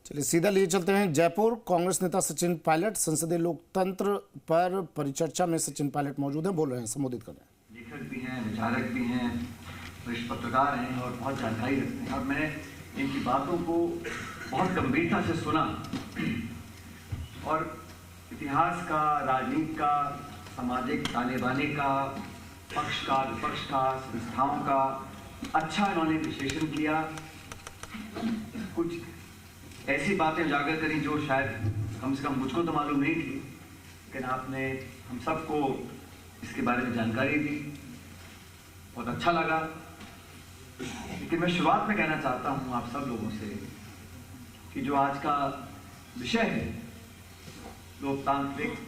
चलिए सीधा लिए चलते हैं जयपुर। कांग्रेस नेता सचिन पायलट संसदीय लोकतंत्र पर परिचर्चा में सचिन पायलट मौजूद हैं, बोल रहे हैं, संबोधित कर रहे हैं। लेखक भी हैं, विचारक भी हैं, वरिष्ठ पत्रकार हैं और बहुत जानकारी रखते हैं और मैंने इनकी बातों को बहुत गंभीरता से सुना और इतिहास का, राजनीति का, सामाजिक ताने बाने का, पक्ष का, विपक्ष का, संस्थाओं का अच्छा इन्होंने विश्लेषण किया। कुछ ऐसी बातें उजागर करी जो शायद कम से कम मुझको तो मालूम नहीं थी, लेकिन आपने हम सबको इसके बारे में जानकारी दी, बहुत अच्छा लगा। लेकिन मैं शुरुआत में कहना चाहता हूँ आप सब लोगों से कि जो आज का विषय है, लोकतांत्रिक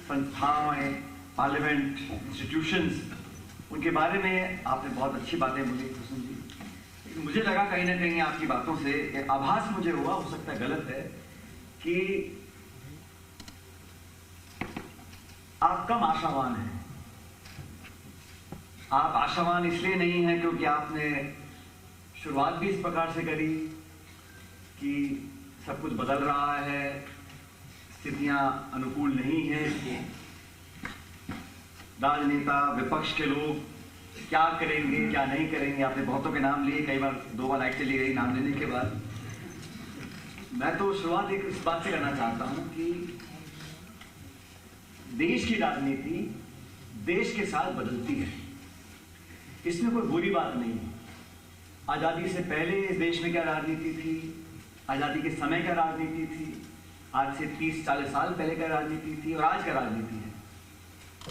संस्थाएं, पार्लियामेंट, इंस्टीट्यूशंस, उनके बारे में आपने बहुत अच्छी बातें बोली कुसुम जी। लेकिन मुझे लगा कहीं ना कहीं आपकी बातों से आभास मुझे हुआ, हो सकता है गलत है, कि आप कम आशावान हैं। आप आशावान इसलिए नहीं हैं क्योंकि आपने शुरुआत भी इस प्रकार से करी कि सब कुछ बदल रहा है, स्थितियां अनुकूल नहीं है, राजनेता, विपक्ष के लोग क्या करेंगे क्या नहीं करेंगे। आपने बहुतों के नाम लिए, कई बार 2 बार लाइट चली गई नाम लेने के बाद। मैं तो शुरुआत एक इस बात से करना चाहता हूं कि देश की राजनीति देश के साथ बदलती है, इसमें कोई बुरी बात नहीं है। आजादी से पहले इस देश में क्या राजनीति थी, आजादी के समय क्या राजनीति थी, आज से 30-40 साल पहले क्या राजनीति थी और आज क्या राजनीति है।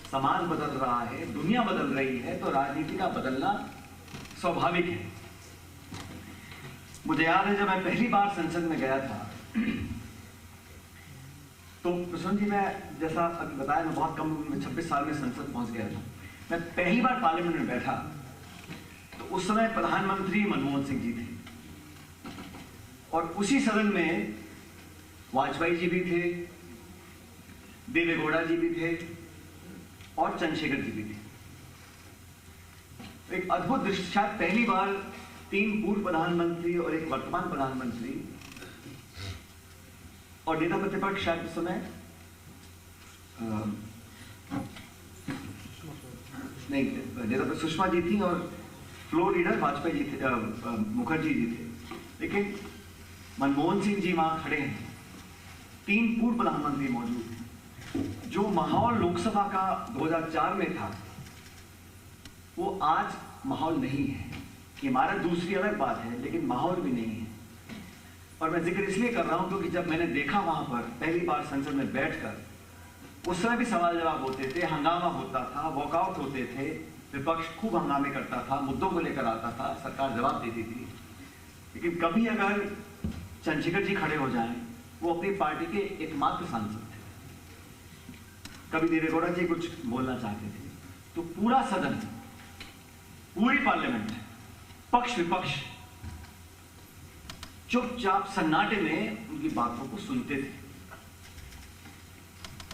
समाज बदल रहा है, दुनिया बदल रही है, तो राजनीति का बदलना स्वाभाविक है। मुझे याद है जब मैं पहली बार संसद में गया था तो प्रसन्न जी, मैं जैसा अभी बताया, मैं बहुत कम उम्र में 26 साल में संसद पहुंच गया था। मैं पहली बार पार्लियामेंट में बैठा तो उस समय प्रधानमंत्री मनमोहन सिंह जी थे और उसी सदन में वाजपेयी जी भी थे, देवेगौड़ा जी भी थे और चंद्रशेखर जी भी थे। एक अद्भुत दृश्य, शायद पहली बार 3 पूर्व प्रधानमंत्री और एक वर्तमान प्रधानमंत्री और नेता प्रतिपक्ष शायद उस समय नहीं, नेता सुषमा जी थी और फ्लोर लीडर वाजपेयी जी थे, मुखर्जी जी थे, लेकिन मनमोहन सिंह जी वहां खड़े हैं। 3 पूर्व प्रधानमंत्री मौजूद हैं। जो माहौल लोकसभा का 2004 में था वो आज माहौल नहीं है। इमारत दूसरी अलग बात है, लेकिन माहौल भी नहीं है। और मैं जिक्र इसलिए कर रहा हूं क्योंकि जब मैंने देखा वहां पर पहली बार संसद में बैठकर, उस समय भी सवाल जवाब होते थे, हंगामा होता था, वॉकआउट होते थे, विपक्ष खूब हंगामे करता था, मुद्दों को लेकर आता था, सरकार जवाब देती थी। लेकिन कभी अगर चंद्रशेखर जी खड़े हो जाएं, वो अपनी पार्टी के एकमात्र सांसद थे, कभी देवेगौड़ा जी कुछ बोलना चाहते थे तो पूरा सदन, पूरी पार्लियामेंट, पक्ष विपक्ष चुपचाप सन्नाटे में उनकी बातों को सुनते थे।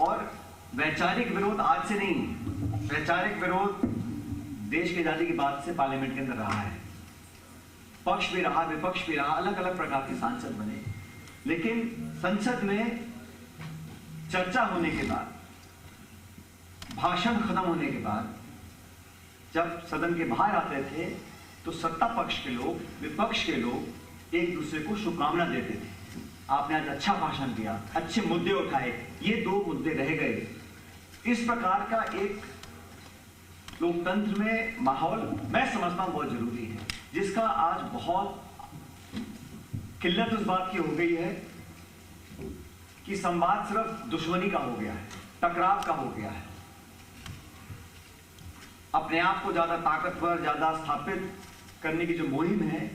और वैचारिक विरोध आज से नहीं, वैचारिक विरोध देश की आजादी की बात से पार्लियामेंट के अंदर रहा है। पक्ष भी रहा, विपक्ष भी रहा, अलग अलग प्रकार के सांसद बने। लेकिन संसद में चर्चा होने के बाद, भाषण खत्म होने के बाद, जब सदन के बाहर आते थे तो सत्ता पक्ष के लोग, विपक्ष के लोग एक दूसरे को शुभकामना देते थे। आपने आज अच्छा भाषण दिया, अच्छे मुद्दे उठाए, ये 2 मुद्दे रह गए। इस प्रकार का एक लोकतंत्र में माहौल मैं समझता हूं बहुत जरूरी है, जिसका आज बहुत किल्लत उस बात की हो गई है कि संवाद सिर्फ दुश्मनी का हो गया है, टकराव का हो गया है। अपने आप को ज्यादा ताकतवर, ज्यादा स्थापित करने की जो मुहिम है,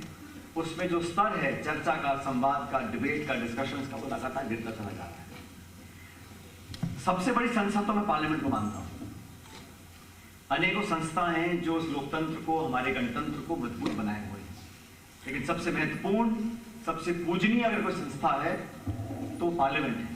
उसमें जो स्तर है चर्चा का, संवाद का, डिबेट का, डिस्कशंस का, वो लगातार गिरता चला जा रहा है। सबसे बड़ी संस्था तो मैं पार्लियामेंट को मानता हूं। अनेकों संस्थाएं हैं जो उस लोकतंत्र को, हमारे गणतंत्र को मजबूत बनाए हुए हैं, लेकिन सबसे महत्वपूर्ण, सबसे पूजनीय अगर कोई संस्था है तो पार्लियामेंट है।